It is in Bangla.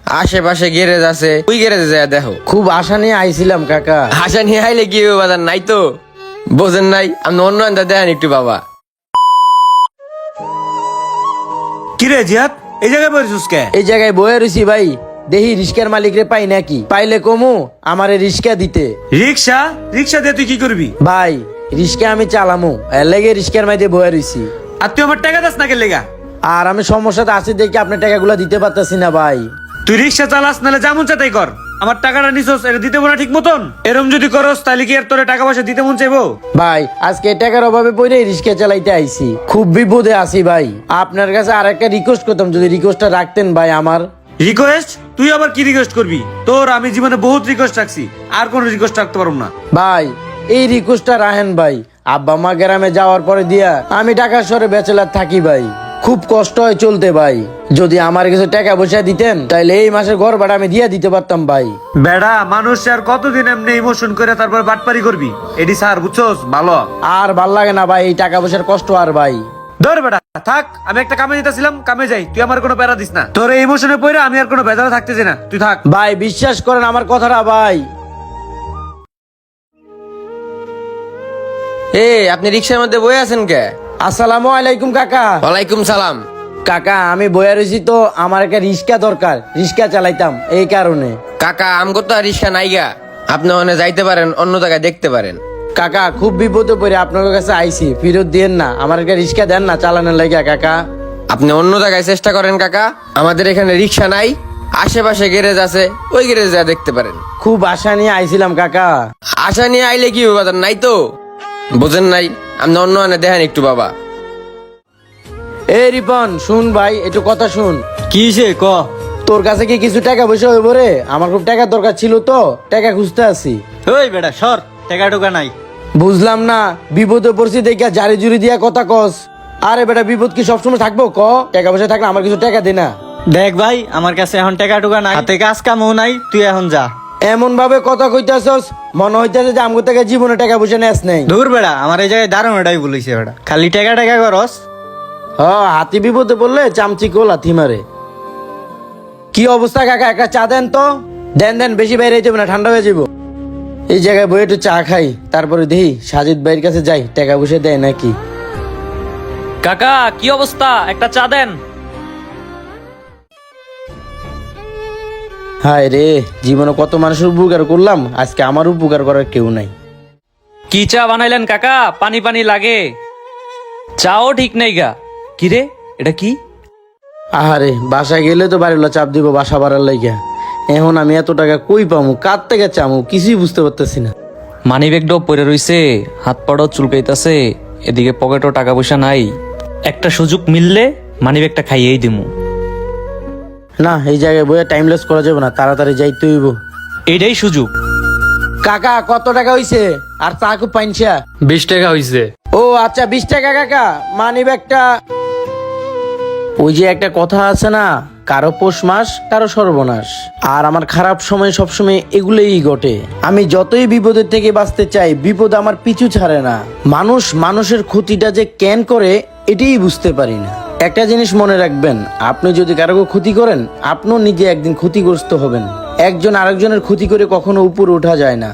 আশেপাশে গ্যারেজ আছে, ওই গ্যারেজে যায় দেখো। খুব আশা নিয়ে আইছিলাম কাকা। আশা নিয়ে আইলে কি হবে বাজার, নাই তো বোঝেন নাই, আপনি অন্য আন্দা দেখেন একটু বাবা। কিরে জিয়াদ, এই জায়গায় বসছিস কে? এই জায়গায় বয়ে রয়েছি ভাই, দেখি রিস্কার মালিক রে পাই নাকি, পাইলে কমু আমারে রিস্কা দিতে। রিক্সা? রিক্সা দিয়ে তুই কি করবি? ভাই রিস্কা আমি চালামু, এর লেগে রিস্কার মাইতে বয়ে রয়েছি। আর তুই আমার টাকা দাস না কে লেগা? আর আমি সমস্যাতে আছি দেখি আপনার টাকাগুলো দিতে পারতেছি না ভাই। তুই রিক্সা চালাস নালে যেমন চাই তাই কর, আমার টাকাটা নিছস এটা দিতে না ঠিক মতন। এরম যদি করস তাহলে কি আর তোরে টাকা পয়সা দিতে মন চাইবো? ভাই আজকে টাকার অভাবে পড়ে রিস্কা চালাইতে আইছি, খুব বিপদে আছি ভাই। আপনার কাছে আর একটা রিকোয়েস্ট করতাম, যদি রিকোয়েস্টটা রাখতেন ভাই আমার। রিকোয়েস্ট? তুই আবার কি রিকোয়েস্ট করবি? তোর আমি জীবনে বহুত রিকোয়েস্ট রাখছি, আর কোন রিকোয়েস্ট রাখতে পারবো না। ভাই এই রিকোয়েস্টটা রাখেন ভাই, আব্বা মা গ্রামে যাওয়ার পরে দিয়া আমি ঢাকা শহরে ব্যাচেলার থাকি ভাই, খুব কষ্ট হয় চলতে ভাই। যদি আমার কিছু টাকা পয়সা দিতেন তাহলে এই মাসের ঘর ভাড়া আমি দিয়ে দিতে পারতাম ভাই। বেড়া মানুষ আর কতদিন এমনি ইমোশন করে তারপর বাটপারি করবি? এডি স্যার বুঝছস ভালো। আর ভাল লাগে না ভাই এই টাকা পয়সার কষ্ট আর ভাই। ধর বেটা থাক, আমি একটা কামে দিতেছিলাম, কামে যাই, তুই আমার কোনো প্যারা দিস না। তোর এই ইমোশনে পড়ে আমি আর কোনো বেজারে থাকতেছি না, তুই থাক। ভাই বিশ্বাস করেন আমার কথাটা ভাই। আপনি রিক্সার মধ্যে বয়ে আছেন কে? আসসালামু আলাইকুম কাকা। ওয়ালাইকুম সালাম। কাকা আমি বয়ে রয়েছি তো, আমার একটা রিক্সা দরকার, রিক্সা চালাইতাম এই কারণে। কাকা আমগো তো আর রিক্সা নাইগা, আপনি ওখানে যাইতে পারেন, অন্য জায়গায় দেখতে পারেন। কাকা খুব বিপদে পড়ে আপনার কাছে আইছি, ফেরত দিয়েন না, আমার একটা রিক্সা দেন না চালানোর লাগিয়া কাকা। আপনি অন্য জায়গায় চেষ্টা করেন কাকা, আমাদের এখানে রিক্সা নাই। আশেপাশে গ্যারেজ আছে, ওই গ্যারেজে যা দেখতে পারেন। খুব আশা নিয়ে আইছিলাম কাকা। আশা নিয়ে আইলে কি হবে বাজার, নাই তো বোঝেন নাই, আপনি অন্য আনে দেখেন একটু বাবা। এ রিপন শুন ভাই, একটু কথা শুন। কি সে ক? তোর কাছে কি কিছু টাকা পয়সা হইব রে? আমার খুব টাকা দরকার ছিল তো, টাকা খুঁজতে আছি। ওই বেটা সর, টাকা টুকা নাই। বুঝলাম না, বিপদে পড়ছি দেখা জারি জুরি দিয়া কথা কস। আরে বেটা বিপদ কি সবসময় থাকবো ক? টাকা পয়সা থাকলে আমার কিছু টাকা দে না। দেখ ভাই, আমার কাছে এখন টাকা টুকা নাই, হাতে কাজ কামও নাই, তুই এখন যা। এমন ভাবে কথা কইতাছস মনে হইতাছে যে আমগো থেকে জীবনে টাকা পয়সা নেস নাই। দূর বেড়া, আমার এই জায়গায় দারুণ এটাই বলিস বেটা, খালি টাকা টাকা করস। হাতি বিপদে পড়লে চামচি কো লাথি মারে। কি অবস্থা কাকা, একটা চা দেন তো। দেন দেন, বেশি বাইরে যাবো না, ঠান্ডা হয়ে যাবো। এই জায়গায় বই একটু চা খাই, তারপরে দেখি সাজিদ ভাইয়ের কাছে যাই, টাকা পয়সা দেয় নাকি। কাকা কি অবস্থা, একটা চা দেন। হায় রে, জীবনে কত মানুষের উপকার করলাম, আজকে আমার উপকার করার কেউ নাই। কি চা বানাইলেন কাকা? পানি পানি লাগে, চাও ঠিক নেই গা। কিরে এটা কি? আহারে বাসায় গেলে তো বাড়িগুলো চাপ দিব বাসা বাড়ার লাগিয়া। এখন আমি এত টাকা কই পামু, কার থেকে চামু, কিছুই বুঝতে পারতেছি না। মানি ব্যাগটাও পরে রইছে, হাত পাড়াও চুলকাইতাছে, এদিকে পকেটও টাকা পয়সা নাই। একটা সুযোগ মিললে মানি ব্যাগটা খাইয়েই দিমু। না এই জায়গায় বইয়ে টাইম লস করা যাবে না, তাড়াতাড়ি যাইতে হইব। এইটাই সুযোগ। কাকা কত টাকা হইছে? আর চা খুব পাইনছা। 20 টাকা হইছে। ও আচ্ছা 20 টাকা কাকা, মানি ব্যাগটা। ওই যে একটা কথা আছে না, কারো পৌষ মাস কারো সর্বনাশ। আর আমার খারাপ সময় সবসময় এগুলোই ঘটে। আমি যতই বিপদের থেকে বাঁচতে চাই, বিপদ আমার পিছু ছাড়ে না। মানুষ মানুষের ক্ষতিটা যে কেন করে এটাই বুঝতে পারি না। একটা জিনিস মনে রাখবেন, আপনি যদি কারো ক্ষতি করেন আপনিও নিজে একদিন ক্ষতিগ্রস্ত হবেন। একজন আরেকজনের ক্ষতি করে কখনো উপরে ওঠা যায় না।